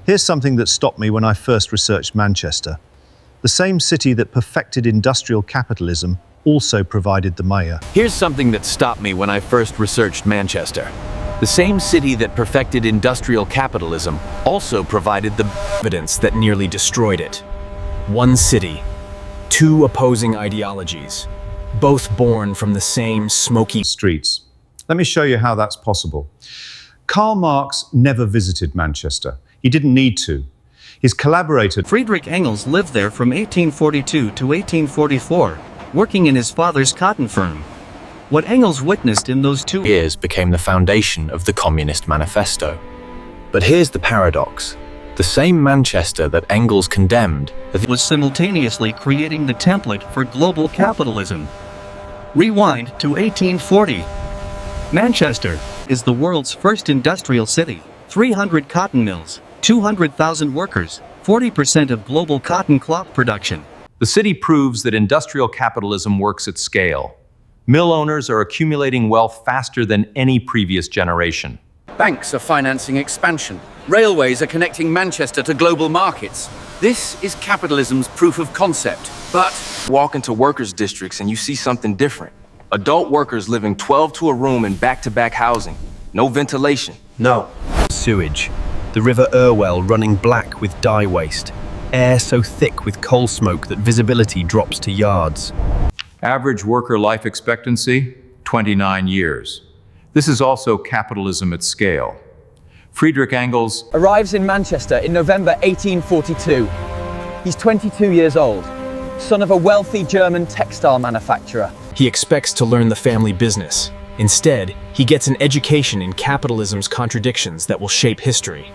Here's something that stopped me when I first researched Manchester. The same city that perfected industrial capitalism also provided the mayor. Here's something that stopped me when I first researched Manchester. The same city that perfected industrial capitalism also provided the evidence that nearly destroyed it. One city, two opposing ideologies, both born from the same smoky streets. Let me show you how that's possible. Karl Marx never visited Manchester. He didn't need to. His collaborator Friedrich Engels lived there from 1842 to 1844, working in his father's cotton firm. What Engels witnessed in those 2 years became the foundation of the Communist Manifesto. But here's the paradox. The same Manchester that Engels condemned was simultaneously creating the template for global capitalism. Rewind to 1840. Manchester is the world's first industrial city. 300 cotton mills, 200,000 workers, 40% of global cotton cloth production. The city proves that industrial capitalism works at scale. Mill owners are accumulating wealth faster than any previous generation. Banks are financing expansion. Railways are connecting Manchester to global markets. This is capitalism's proof of concept. But walk into workers' districts and you see something different. Adult workers living 12 to a room in back-to-back housing. No ventilation. No. Sewage. The River Irwell running black with dye waste. Air so thick with coal smoke that visibility drops to yards. Average worker life expectancy, 29 years. This is also capitalism at scale. Friedrich Engels arrives in Manchester in November 1842. He's 22 years old, son of a wealthy German textile manufacturer. He expects to learn the family business. Instead, he gets an education in capitalism's contradictions that will shape history.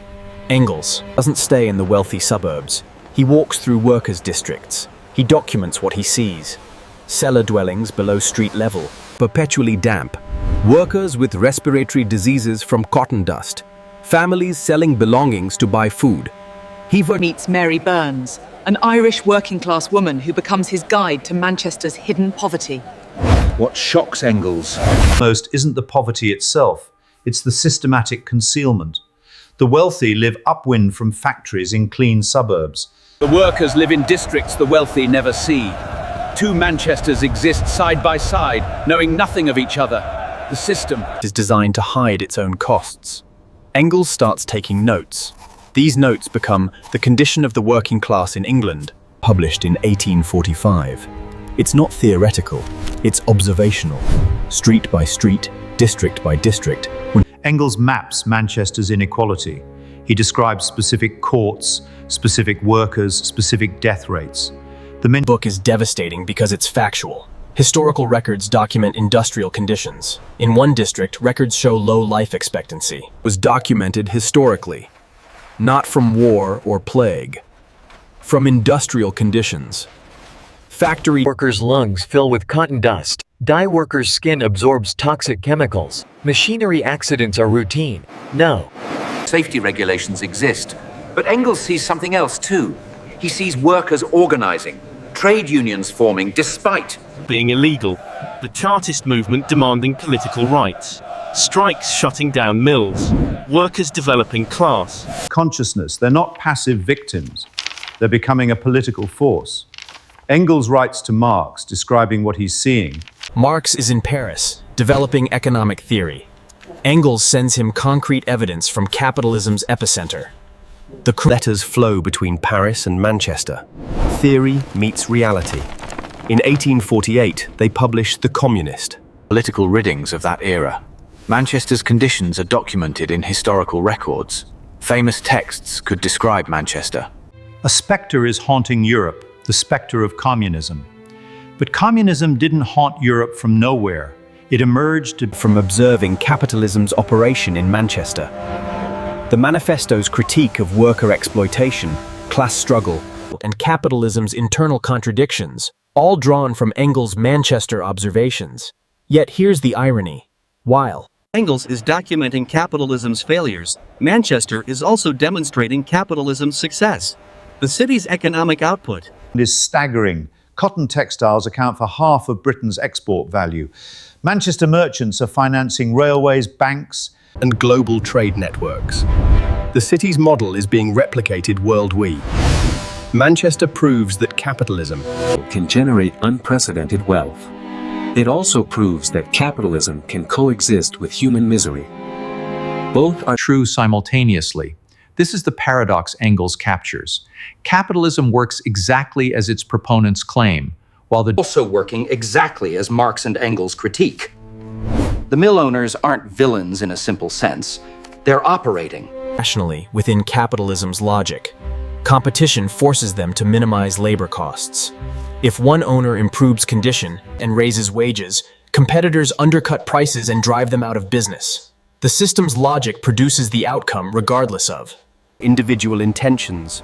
Engels doesn't stay in the wealthy suburbs. He walks through workers' districts. He documents what he sees. Cellar dwellings below street level, perpetually damp. Workers with respiratory diseases from cotton dust. Families selling belongings to buy food. He meets Mary Burns, an Irish working-class woman who becomes his guide to Manchester's hidden poverty. What shocks Engels most isn't the poverty itself, it's the systematic concealment. The wealthy live upwind from factories in clean suburbs. the workers live in districts the wealthy never see. 2 Manchesters exist side by side, knowing nothing of each other. The system is designed to hide its own costs. Engels starts taking notes. These notes become The Condition of the Working Class in England, published in 1845. It's not theoretical, it's observational. Street by street, district by district. Engels maps Manchester's inequality. He describes specific courts, specific workers, specific death rates. The book is devastating because it's factual. Historical records document industrial conditions. In one district, records show low life expectancy. It was documented historically, not from war or plague, from industrial conditions. Factory workers' lungs fill with cotton dust. Dye workers' skin absorbs toxic chemicals. Machinery accidents are routine. No. Safety regulations exist, but Engels sees something else too. He sees workers organizing, trade unions forming despite being illegal, the Chartist movement demanding political rights, strikes shutting down mills, workers developing class consciousness. They're not passive victims. They're becoming a political force. Engels writes to Marx, describing what he's seeing. Marx is in Paris, developing economic theory. Engels sends him concrete evidence from capitalism's epicenter. The letters flow between Paris and Manchester. Theory meets reality. In 1848, they publish The Communist. Political readings of that era. Manchester's conditions are documented in historical records. Famous texts could describe Manchester. A specter is haunting Europe, the specter of communism. But communism didn't haunt Europe from nowhere. It emerged from observing capitalism's operation in Manchester. The manifesto's critique of worker exploitation, class struggle, and capitalism's internal contradictions, all drawn from Engels' Manchester observations. Yet here's the irony. While Engels is documenting capitalism's failures, Manchester is also demonstrating capitalism's success. The city's economic output is staggering. Cotton textiles account for half of Britain's export value. Manchester merchants are financing railways, banks, and global trade networks. The city's model is being replicated worldwide. Manchester proves that capitalism can generate unprecedented wealth. It also proves that capitalism can coexist with human misery. Both are true simultaneously. This is the paradox Engels captures. Capitalism works exactly as its proponents claim, while the Also working exactly as Marx and Engels critique. The mill owners aren't villains in a simple sense. They're operating rationally within capitalism's logic. Competition forces them to minimize labor costs. If one owner improves condition and raises wages, competitors undercut prices and drive them out of business. The system's logic produces the outcome regardless of individual intentions.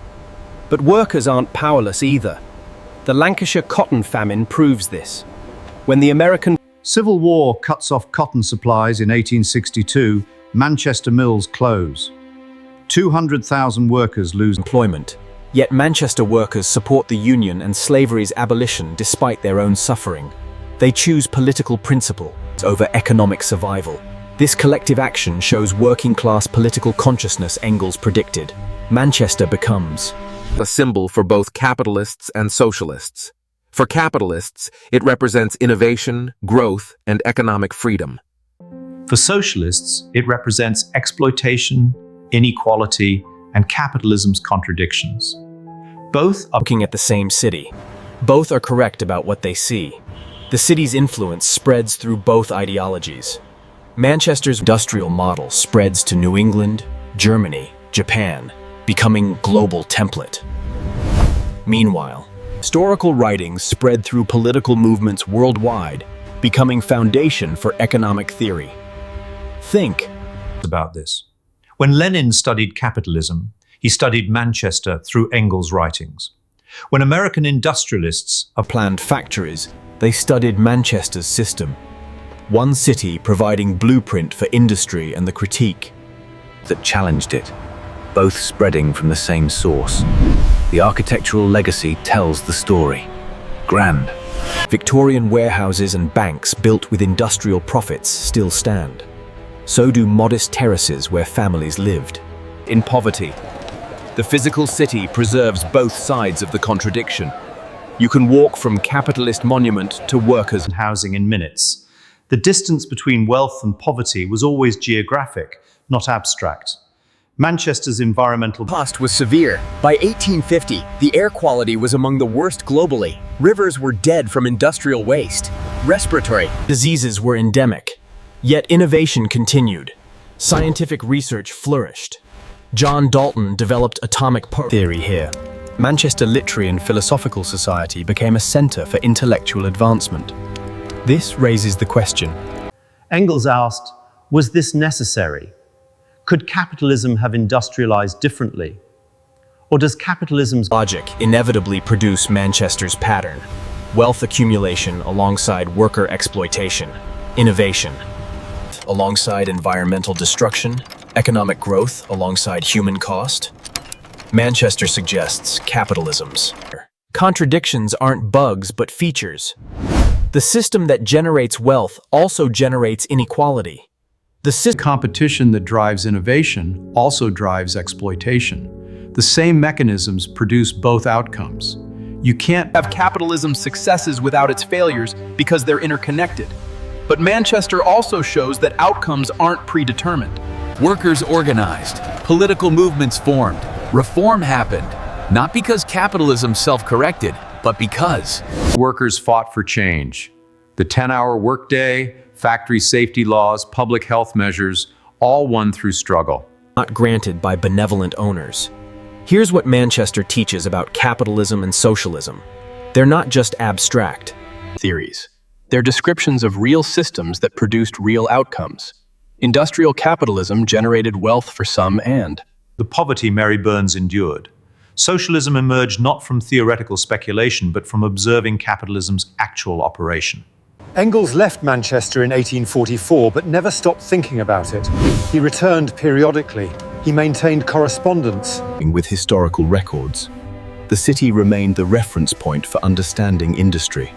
But workers aren't powerless either. The Lancashire cotton famine proves this. When the American Civil War cuts off cotton supplies in 1862, Manchester mills close. 200,000 workers lose employment. Yet Manchester workers support the Union and slavery's abolition despite their own suffering. They choose political principle over economic survival. This collective action shows working-class political consciousness Engels predicted. Manchester becomes a symbol for both capitalists and socialists. For capitalists, it represents innovation, growth, and economic freedom. For socialists, it represents exploitation, inequality, and capitalism's contradictions. Both are looking at the same city. Both are correct about what they see. The city's influence spreads through both ideologies. Manchester's industrial model spreads to New England, Germany, Japan, becoming global template. Meanwhile, historical writings spread through political movements worldwide, becoming foundation for economic theory. Think about this. When Lenin studied capitalism, he studied Manchester through Engels' writings. When American industrialists planned factories, they studied Manchester's system. One city providing blueprint for industry and the critique that challenged it, both spreading from the same source. The architectural legacy tells the story. Grand. Victorian warehouses and banks built with industrial profits still stand. So do modest terraces where families lived. In poverty, the physical city preserves both sides of the contradiction. You can walk from capitalist monument to workers' and housing in minutes. The distance between wealth and poverty was always geographic, not abstract. Manchester's environmental cost was severe. By 1850, the air quality was among the worst globally. Rivers were dead from industrial waste. Respiratory diseases were endemic. Yet innovation continued. Scientific research flourished. John Dalton developed atomic theory here. Manchester Literary and Philosophical Society became a center for intellectual advancement. This raises the question. Engels asked, was this necessary? Could capitalism have industrialized differently? Or does capitalism's logic inevitably produce Manchester's pattern? Wealth accumulation alongside worker exploitation, innovation alongside environmental destruction, economic growth alongside human cost? Manchester suggests capitalism's contradictions aren't bugs but features. The system that generates wealth also generates inequality. The competition that drives innovation also drives exploitation. The same mechanisms produce both outcomes. You can't have capitalism's successes without its failures because they're interconnected. But Manchester also shows that outcomes aren't predetermined. Workers organized, political movements formed, reform happened, not because capitalism self-corrected, but because workers fought for change. The 10-hour workday, factory safety laws, public health measures, all won through struggle. Not granted by benevolent owners. Here's what Manchester teaches about capitalism and socialism. They're not just abstract theories. They're descriptions of real systems that produced real outcomes. Industrial capitalism generated wealth for some and the poverty Mary Burns endured. Socialism emerged not from theoretical speculation, but from observing capitalism's actual operation. Engels left Manchester in 1844, but never stopped thinking about it. He returned periodically. He maintained correspondence with historical records. The city remained the reference point for understanding industry.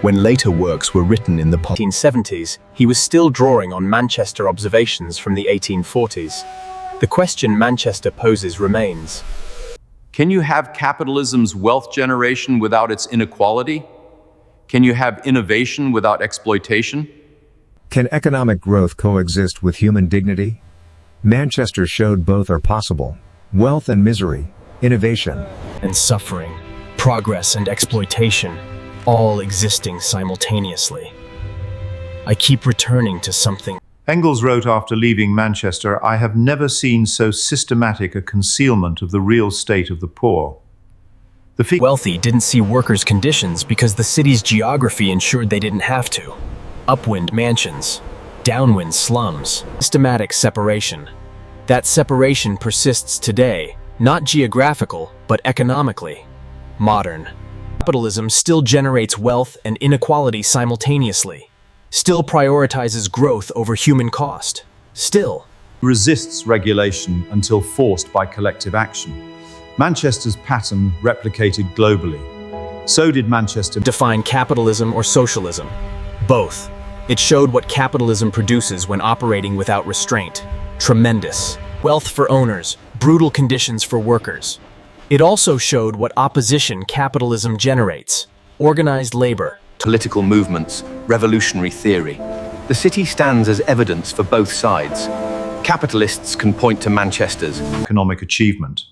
When later works were written in the 1870s, he was still drawing on Manchester observations from the 1840s. The question Manchester poses remains. Can you have capitalism's wealth generation without its inequality? Can you have innovation without exploitation? Can economic growth coexist with human dignity? Manchester showed both are possible. Wealth and misery, innovation and suffering, progress and exploitation, all existing simultaneously. I keep returning to something. Engels wrote after leaving Manchester, "I have never seen so systematic a concealment of the real state of the poor." The wealthy didn't see workers' conditions because the city's geography ensured they didn't have to. Upwind mansions, downwind slums, systematic separation. That separation persists today, not geographical, but economically. Modern capitalism still generates wealth and inequality simultaneously, still prioritizes growth over human cost, still resists regulation until forced by collective action. Manchester's pattern replicated globally. So did Manchester define capitalism or socialism. Both. It showed what capitalism produces when operating without restraint. Tremendous. Wealth for owners, brutal conditions for workers. It also showed what opposition capitalism generates. Organized labor. Political movements, revolutionary theory. The city stands as evidence for both sides. Capitalists can point to Manchester's economic achievement.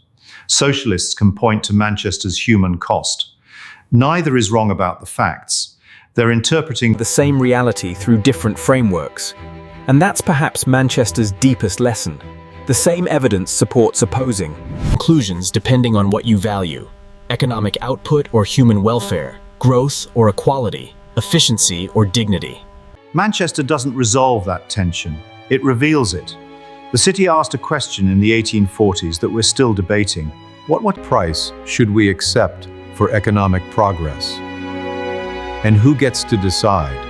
Socialists can point to Manchester's human cost. Neither is wrong about the facts. They're interpreting the same reality through different frameworks. And that's perhaps Manchester's deepest lesson. The same evidence supports opposing conclusions depending on what you value. Economic output or human welfare, growth or equality, efficiency or dignity. Manchester doesn't resolve that tension. It reveals it. The city asked a question in the 1840s that we're still debating. What price should we accept for economic progress? And who gets to decide?